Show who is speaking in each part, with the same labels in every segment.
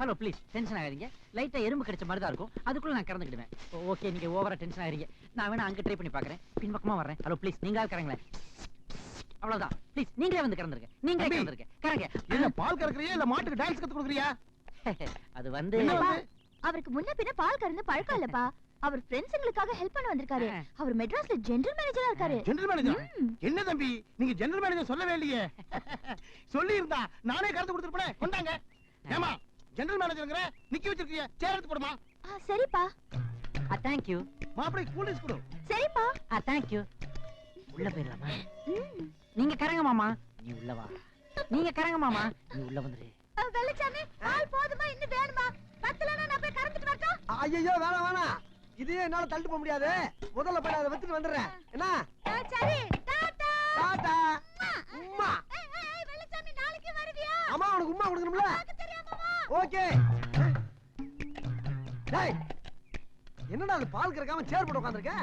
Speaker 1: Hello please tension ஆகாதீங்க. லைட்டா எறும்பு கடிச்ச மாதிரி தான் இருக்கும், அதுக்குள்ள நான் கறந்துக்கிடுவேன். ஓகே, நீங்க ஓவரா டென்ஷன் ஆகிறீங்க. நான் வேணா அங்க ட்ரை பண்ணி பாக்குறேன், பின்பக்கமா வர்றேன். ஹலோ ப்ளீஸ், நீங்க கறங்களேன். அவ்வளவுதான், ப்ளீஸ் நீங்களே வந்து கறந்துருங்க. நீங்களே கறந்துருங்க. கறங்க.
Speaker 2: இல்ல பால் கறக்குறியா இல்ல மாட்டுக்கு டான்ஸ் கத்து கொடுக்குறியா?
Speaker 1: அது வந்து
Speaker 3: அவருக்கு முன்ன பின்ன பால் கறந்து பழக்கம் இல்லப்பா. அவர் ஃப்ரெண்ட்ஸ்ங்களுக்காக ஹெல்ப் பண்ண வந்திருக்காரு. அவர் மெட்ராஸ்ல ஜெனரல் மேனேஜரா இருக்காரு.
Speaker 2: General manager? என்ன தம்பி நீங்க ஜெனரல் மேனேஜர் சொல்லவே இல்லையே. சொல்லி இருந்தா நானே கறந்து கொடுத்துருப்பேன். கொண்டாங்க. ஏமா ஜெனரல் மேனேஜர்ங்கற நிக்க வச்சிருக்கீங்க, சேர் எடுத்து போடுமா.
Speaker 3: சரிப்பா.
Speaker 1: Thank you.
Speaker 2: மாப்பிளை கூலிஸ் கொடு.
Speaker 3: சரிப்பா.
Speaker 1: Thank you. உள்ள போயிரலாமா? நீங்க கறங்க மாமா. நீ உள்ள வா. நீங்க கறங்க மாமா. நீ உள்ள வந்துரு.
Speaker 3: வெள்ளச்சாமி, பால் போதுமா இன்னும் வேணுமா? பத்தலனா நான் போய் கறந்துட்டு வரட்டா?
Speaker 4: ஐயோ வேணாம் வேணாம், இதே என்னால தள்ளிட்டு போக முடியாது. முதல்ல போய் அதை வச்சுட்டு வந்துடுறேன். என்ன?
Speaker 3: சரி, டாடா.
Speaker 4: டாடா. உம்மா.
Speaker 3: வெள்ளச்சாமி நாளைக்கு வருவியா?
Speaker 4: அம்மா உனக்கு உம்மா கொடுக்கணும்ல? ஓகே. டேய் என்னடா அது பால் கறக்காம சேர் போட்டு உட்கார்ந்திருக்க?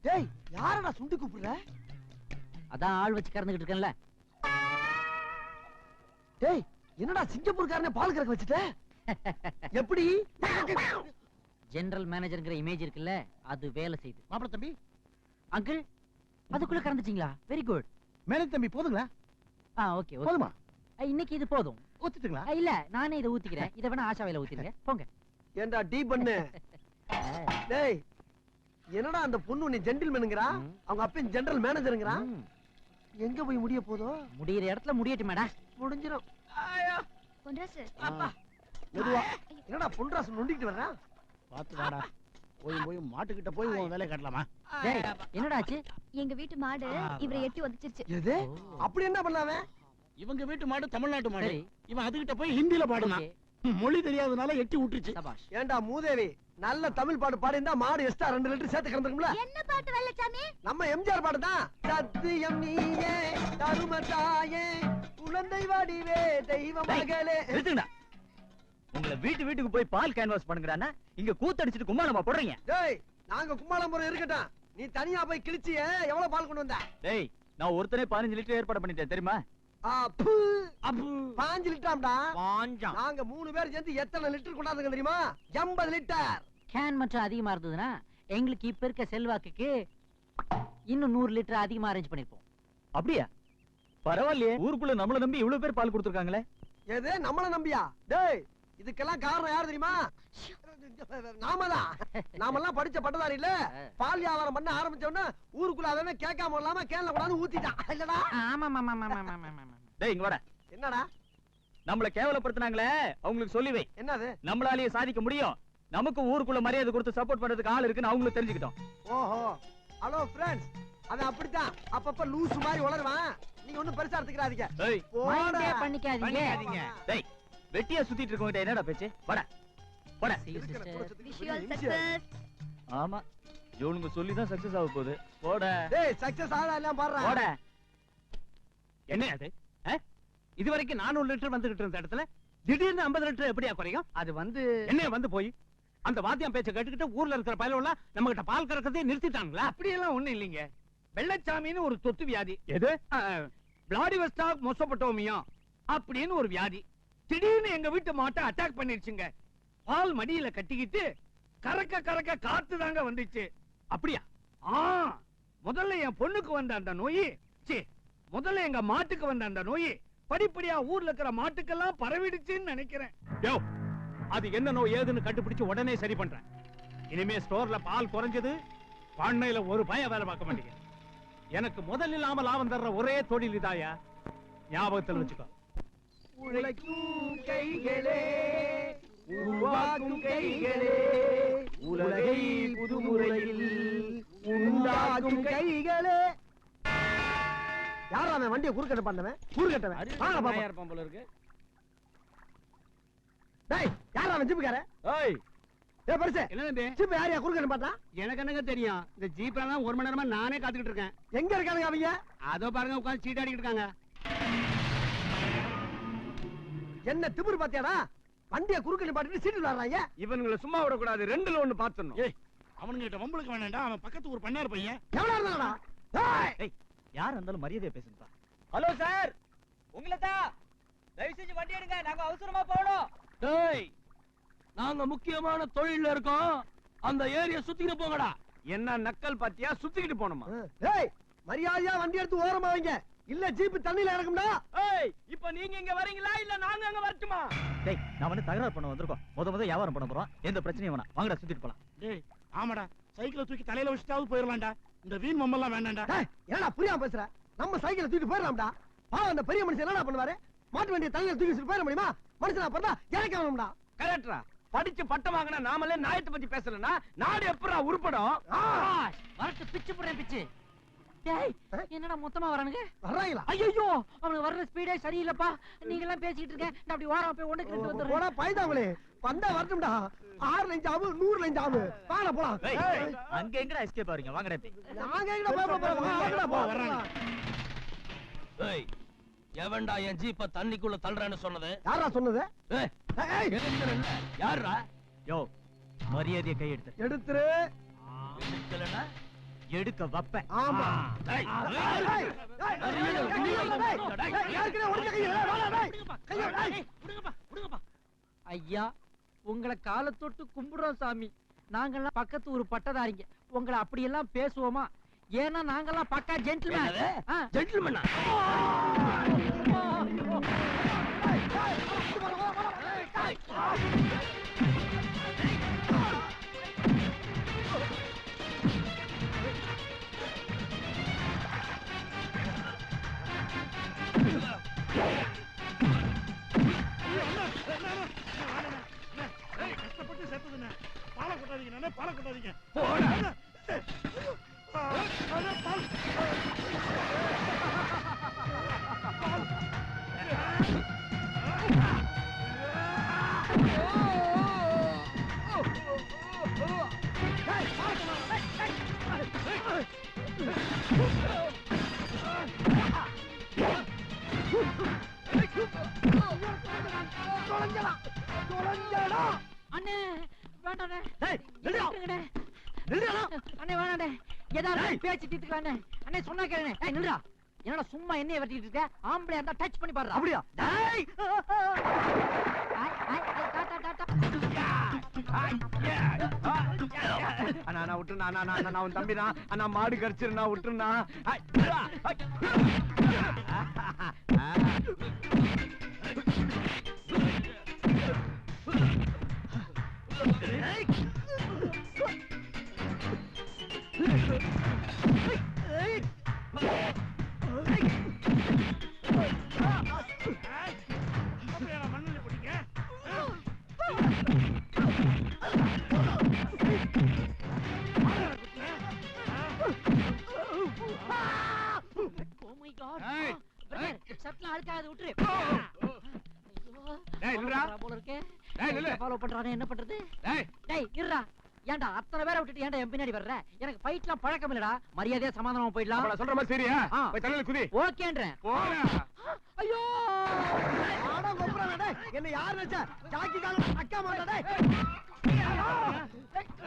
Speaker 4: டேய் யாரடா சுண்டி கூப்பிடுற?
Speaker 1: அதான் ஆள் வச்சு கறந்துகிட்டு இருக்கேன்ல.
Speaker 4: டேய் என்னடா சிங்கப்பூர்காரனே பால் கறக்க வச்சிட்ட? எப்படி?
Speaker 1: ஜெனரல் மேனேஜர்ங்கிற இமேஜ் இருக்குல்ல, அது வேலை செய்யுது.
Speaker 2: மாப்பிள தம்பி.
Speaker 1: அங்கிள், அதுக்குள்ள கறந்துட்டீங்களா? Very good.
Speaker 2: மேனேஜ் தம்பி போதுங்களா?
Speaker 1: ஓகே.
Speaker 2: போதுமா?
Speaker 1: இன்னைக்கு இது போதும்.
Speaker 2: ஊத்திட்டுங்களா?
Speaker 1: இல்ல, நானே இதை ஊத்திக்கிறேன். இதை வேணா ஆஷாவையில ஊத்திருங்க. போங்க.
Speaker 4: ஏண்டா டீ பண்ணு. டேய் என்னடா அந்த பொண்ணு நீ ஜென்டில்மேனுங்கறா, அவங்க அப்பன் ஜெனரல் மேனேஜர்ங்கறா. எங்க போய் முடிய போதோ?
Speaker 1: முடியிற இடத்துல முடியட்டும் மேடா.
Speaker 4: முடிஞ்சிரும். ஐயோ
Speaker 3: பொன்ராசு.
Speaker 4: அப்பா மெதுவா. என்னடா பொன்ராசு நொண்டிட்டு வர்றா?
Speaker 2: பாத்து வாடா. போய் மாட்டுக்கிட்ட போய் உன் வேலைய காட்டலாமா?
Speaker 1: டேய் என்னடா ஆச்சு?
Speaker 3: எங்க வீட்டு மாடு இவரை எட்டி வந்துச்சிருச்சு.
Speaker 4: எது? அப்படி என்ன பண்ணலாமே?
Speaker 2: இவங்க வீட்டு மாடு தமிழ்நாட்டு மாடு.
Speaker 1: சரி.
Speaker 2: இவன் அதுகிட்ட போய் ஹிந்தில பாடுனா.
Speaker 1: Okay.
Speaker 2: மொழி தெரியாதனால எட்டி விட்டுருச்சு.
Speaker 1: சபாஷ்.
Speaker 4: ஏண்டா மூதேவி, நல்ல தமிழ் பாட்டு பாடிந்தா மாடு எக்ஸ்ட்ரா 2 லிட்டர் சேர்த்து கறந்துக்கும்ல?
Speaker 3: என்ன பாட்டு வெள்ளச்சாமி?
Speaker 4: நம்ம எம்ஜிஆர் பாட்டு தான். சத்தியம் நீயே தருமதாயே குழந்தை வடிவே தெய்வ மகளே.
Speaker 5: நிறுத்துங்கடா. உங்களை வீட்டுக்கு போய் பால் கேன்வாஸ் பண்ணுங்கறானா, இங்க கூத்தடிச்சிட்டு கும்மாளமா போடுறீங்க?
Speaker 4: டேய் நாங்க கும்மாளம்புரம் இருக்கட்டும், நீ தனியா போய் கிழிச்சியே எவ்வளவு பால் கொண்டு வந்த?
Speaker 5: டேய் நான் ஒருத்தனே 15 லிட்டர் ஏற்பாடு பண்ணிட்டேன் தெரியுமா?
Speaker 4: 5 லிட்டராம்டா.
Speaker 2: வாஞ்சாம்.
Speaker 4: நாங்க 3 பேர் சேர்ந்து எத்தனை லிட்டர் கொண்டாந்துங்க தெரியுமா? 80 லிட்டர்.
Speaker 1: கேன் மட்டும் அதிகமா இருந்ததுன்னா எங்களுக்கு இப்ப இருக்க செல்வாக்குக்கு இன்னும் 100 லிட்டர் அதிகமா அரேஞ்ச் பண்ணிருப்போம்.
Speaker 5: அப்படியா? பரவாயில்லையே, ஊருக்குள்ள நம்மள நம்பி இவ்வளவு பேர் பால் கொடுத்துருக்காங்களே.
Speaker 4: எது நம்மள நம்பியா? டேய் இதுக்கெல்லாம் காரணம் யார் தெரியுமா? நாமெல்லாம் படிச்ச பட்டதாரி இல்ல. பால் வியாபாரம் பண்ண ஆரம்பிச்சோன்னா ஊருக்குள்ள அவன் கேட்காம இல்லாம கேன்ல கொண்டாந்து ஊத்திட்டான் இல்லடா?
Speaker 1: ஆமா.
Speaker 5: டேய் இங்க வாடா.
Speaker 4: என்னடா
Speaker 5: நம்மள கேவலப்படுத்துனாங்களே, அவங்களுக்கு சொல்லி வை.
Speaker 4: என்னது?
Speaker 5: நம்மளாலேயே சாதிக்க முடியும், நமக்கு ஊருக்குள்ள மரியாதை கொடுத்து சப்போர்ட் பண்றதுக்கு ஆள் இருக்குன்னு அவங்களும் தெரிஞ்சுக்கிட்டோம்.
Speaker 4: ஓஹோ ஹலோ ஃப்ரெண்ட்ஸ், அவன் அப்படித்தான் அப்பப்ப லூசு மாதிரி உளருவான். நீங்க ஒண்ணும் பெருசா எடுத்துக்கிறாதீங்க.
Speaker 5: டேய்
Speaker 1: மைண்டே பண்ணிக்காதீங்க.
Speaker 5: டேய் வெட்டியா சுத்திட்டு இருக்கவங்க என்னடா பேச்சு? வாடா வாடா.
Speaker 1: See you, sister.
Speaker 3: Wish you all success.
Speaker 5: ஆமா, இவனுங்க சொல்லி தான் சக்சஸ் ஆக போகுது. போடா.
Speaker 4: டேய் சக்சஸ் ஆடா எல்லாம் பாடுறா.
Speaker 5: போடா.
Speaker 2: என்ன அது? இது வரைக்கும் 400 லிட்டர் வந்துகிட்டு இருந்த இடத்துல திடீர்னு 50 லிட்டர் எப்படியா குறையும்? அது வந்து என்ன வந்து போய் அந்த வாத்தியம் பேச்ச கேட்டுக்கிட்டு ஊர்ல இருக்கிற பயலெல்லாம் நம்ம கிட்ட பால் கறக்கறதே நிறுத்திட்டாங்களா? அப்படி எல்லாம் ஒண்ணு இல்லைங்க. வெள்ளச்சாமின்னு ஒரு தொத்து வியாதி. எது? விளாடிவஸ்டாக் மொசபட்டோமியா அப்படின்னு ஒரு வியாதி திடீர்னு எங்க வீட்டு மாட்டை அட்டாக் பண்ணிருச்சுங்க. பால் மடியில கட்டிக்கிட்டு கறக்க காத்து தாங்க வந்துச்சு. அப்படியா? முதல்ல என் பொண்ணுக்கு வந்த அந்த நோய், முதல்ல எங்க மாட்டுக்கு வந்த அந்த நோய் படிப்படியா ஊர்ல இருக்கிற மாட்டுக்கெல்லாம் பரவிடுச்சுன்னு நினைக்கிறேன். அது என்ன நோய் ஏதுன்னு கண்டுபிடிச்சு உடனே சரி பண்றேன். இனிமே ஸ்டோர்ல பால் குறைஞ்சது, பண்ணையில ஒரு பய வேலை பார்க்க மாட்டீங்க. எனக்கு முதல் இல்லாம லாபம் தர்ற ஒரே தொழில் இதாயா, ஞாபகத்தில் வச்சுக்கோ.
Speaker 4: உழைக்கும் கைகளே உருவாக்கும் கைகளே உலகை புதுமுறையில் உண்டாக்கும் கைகளே. யாரா அவன் வண்டியை குறுக்கட்ட பண்ணவன்? குறுக்கட்டவன்
Speaker 2: போல இருக்கு.
Speaker 4: டேய் யாரா அவன் ஜிப்புக்கார?
Speaker 5: ஏய்
Speaker 4: ஏய் பரிசு
Speaker 2: என்ன
Speaker 4: ஜிப் யாரையா குறுக்கட்ட பார்த்தா?
Speaker 2: எனக்கு என்னங்க தெரியும்? இந்த ஜீப்லாம் 1 மணி நேரமா நானே காத்துக்கிட்டு இருக்கேன்.
Speaker 4: எங்க இருக்கானுங்க அவங்க?
Speaker 2: அதோ பாருங்க உட்கார்ந்து சீட் அடிக்கிட்டு இருக்காங்க.
Speaker 4: என்ன திமிரு பாத்தியாடா? வண்டியை குறுக்கட்ட பாத்துட்டு சீட்டு விளையாடுறாங்க.
Speaker 5: இவனுங்களை சும்மா விடக்கூடாது, 2ல 1 பாத்துறணும்.
Speaker 2: ஏய் அவனுங்க கிட்ட வம்பளுக்கு வேணாம்டா. அவன் பக்கத்து ஒரு பண்ணார் பையன்.
Speaker 4: எவ்வளவு இருந்தாடா?
Speaker 5: ஏய் யார் இருந்தாலும் மரியாதையா பேசுங்கப்பா. ஹலோ சார், உங்களை தான். தயவு செஞ்சு வண்டி எடுங்க, நாங்க அவசரமா போறோம்.
Speaker 6: டேய் நாங்க முக்கியமான தொழில்ல இருக்கோம் அந்த ஏரியா சுத்திட்டு போங்கடா.
Speaker 2: என்ன நக்கல் பாத்தியா? சுத்திக்கிட்டு போணுமா?
Speaker 4: ஏய் மரியாதையா வண்டி எடுத்து ஓரமா வைங்க, இல்ல ஜீப் தண்ணியில இறக்கும்டா.
Speaker 6: ஏய் இப்போ நீங்க இங்க வரீங்களா இல்ல நாங்க அங்க வரட்டுமா?
Speaker 5: டேய் நான் வந்து தகராறு பண்ண வந்திருக்கோம். முத வியாபாரம் பண்ண போறோம். எந்த பிரச்சனையும் வேணாம். வாங்கடா சுத்திட்டு போலாம்.
Speaker 7: டேய் ஆமாடா, சைக்கிளை தூக்கி தலையில வச்சுட்டாவது போயிடலாம்டா. இந்த வீண் மொம்மெல்லாம் வேண்டாம்டா.
Speaker 4: டேய், என்னடா புரியாம பேசுற? நம்ம சைக்கிளை தூக்கிட்டு போயிடலாம்டா. பாவம் அந்த பெரிய மனுஷன் என்னடா பண்ணுவாரு? மாட்டு வண்டியை தலையில தூக்கி வச்சுட்டு போயிட முடியுமா? மனுஷனா பிறந்தா இறக்க வேணும்டா.
Speaker 2: கரெக்டா? படிச்சு பட்டம் வாங்கினா நாமளே நாயத்தை பத்தி பேசலன்னா நாடு எப்படா உருப்படும்?
Speaker 1: வரட்டு பிச்சு போடுறேன் பிச்சு. டேய் என்னடா மொத்தமா வரானுங்க?
Speaker 4: வர்றாங்களா?
Speaker 1: ஐயோ அவனுக்கு வர்ற ஸ்பீடே சரியில்லப்பா. நீங்க எல்லாம் பேசிட்டு இருக்க, நான் அப்படி ஓரம் போய் ஒண்ணுக்கு ரெண்டு வந்துடுறேன்.
Speaker 4: போடா பைதாங்களே, வந்தா வரட்டும்டா. 6 லைன் ஜாபு 100 லைன் ஜாபு. வாடா போலாம்.
Speaker 5: ஏய், அங்க எங்கடா எஸ்கேப் ஆவறீங்க? வாங்கடா இப்படி.
Speaker 4: நாங்க எங்கடா போக போறோம்? வாங்கடா போ.
Speaker 6: ஏய் எவன்டா என் ஜீப்ப தண்ணிக்குள்ள தள்ளுறேன்னு சொன்னது?
Speaker 4: யாரா சொன்னது?
Speaker 6: ஏய்
Speaker 4: ஏய்,
Speaker 6: தெரிஞ்சல யாரா?
Speaker 5: யோ மரியாதையை கை எடுத்து.
Speaker 4: எடுத்துரு.
Speaker 6: தெரிஞ்சலனா
Speaker 5: எடுக்க வப்ப.
Speaker 4: ஆமா.
Speaker 6: டேய்
Speaker 4: ஏய், ஏய், ஏற்கனவே உடைஞ்ச கையை, வாடா, டேய். கையை, டேய்.
Speaker 1: விடுங்கப்பா. ஐயா உங்களை காலை தொட்டு கும்பிடுறோம் சாமி. நாங்கெல்லாம் பக்கத்து ஊர் பட்டதாரிங்க. உங்களை அப்படியெல்லாம் பேசுவோமா? ஏன்னா நாங்கெல்லாம் பக்கா ஜென்டில்மேன்.
Speaker 6: ஜென்டில்மேனா?
Speaker 7: கஷ்டப்பட்டு சேர்த்ததுண்ணே. பாலை கொட்டாதீங்க நானே, பாலை கொட்டாதீங்க.
Speaker 6: போடா.
Speaker 1: அண்ணே வேண்டாண்ணே.
Speaker 4: டேய், நில்லுடா.
Speaker 1: விட்டுருங்கண்ணே.
Speaker 4: நில்லுடா.
Speaker 1: அண்ணே வேணாண்ணே. ஏதாவது பேச்சு தீர்த்துக்கலாண்ணே. அண்ணே சொன்னா கேளுண்ணே. ஏய் நில்லுடா. என்னடா சும்மா என்னைய வெட்டிட்டு இருக்க? ஆம்பளையா இருந்தா டச் பண்ணி பாருடா.
Speaker 4: அப்படியா?
Speaker 1: டேய். டாடா.
Speaker 2: அண்ணா விட்டுருண்ணா. அண்ணா உன் தம்பி தான். அண்ணா மாடு கடிச்சிருந்தா விட்டுருண்ணா.
Speaker 7: அப்படியா மண்ணில் போட்டீங்க?
Speaker 1: Oh my God.
Speaker 2: ஏய்,
Speaker 1: பிரதர், சட்டெல்லாம் அழுக்காது விட்டுரு.
Speaker 2: டேய், நில்லுடா.
Speaker 1: போல இருக்கே.
Speaker 2: டேய், நில்லு.
Speaker 1: ஃபாலோ பண்றானே, என்ன பண்றது?
Speaker 2: டேய்,
Speaker 1: டேய் இருடா. ஏன்டா அத்தனை பேரை விட்டுட்டு ஏன்டா என் பின்னாடி வர்ற? எனக்கு ஃபைட்லாம் பழக்கம் இல்லடா. மரியாதையா சமாதானமா போயிடலாம்.
Speaker 2: அவள சொல்ற மாதிரி சரியா?
Speaker 1: ஆ.
Speaker 2: போய் தலையில குதி.
Speaker 1: ஓகேன்றேன்.
Speaker 2: போடா.
Speaker 1: ஐயோ
Speaker 4: ஆடா கொப்புறானே, டேய். என்ன யார் நினைச்சா? ஜாக்கி கால அக்கா மாட்டா, டேய்.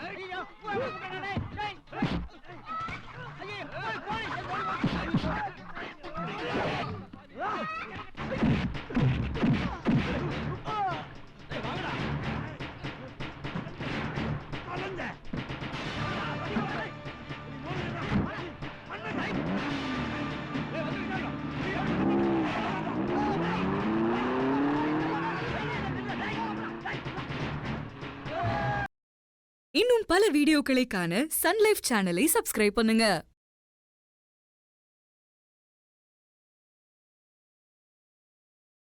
Speaker 1: ஐயோ, போய் விட்டுடா, டேய். ஐயோ, போய்.
Speaker 8: இன்னும் பல வீடியோக்களை காண சன் லைஃப் சேனலை சப்ஸ்கிரைப் பண்ணுங்க.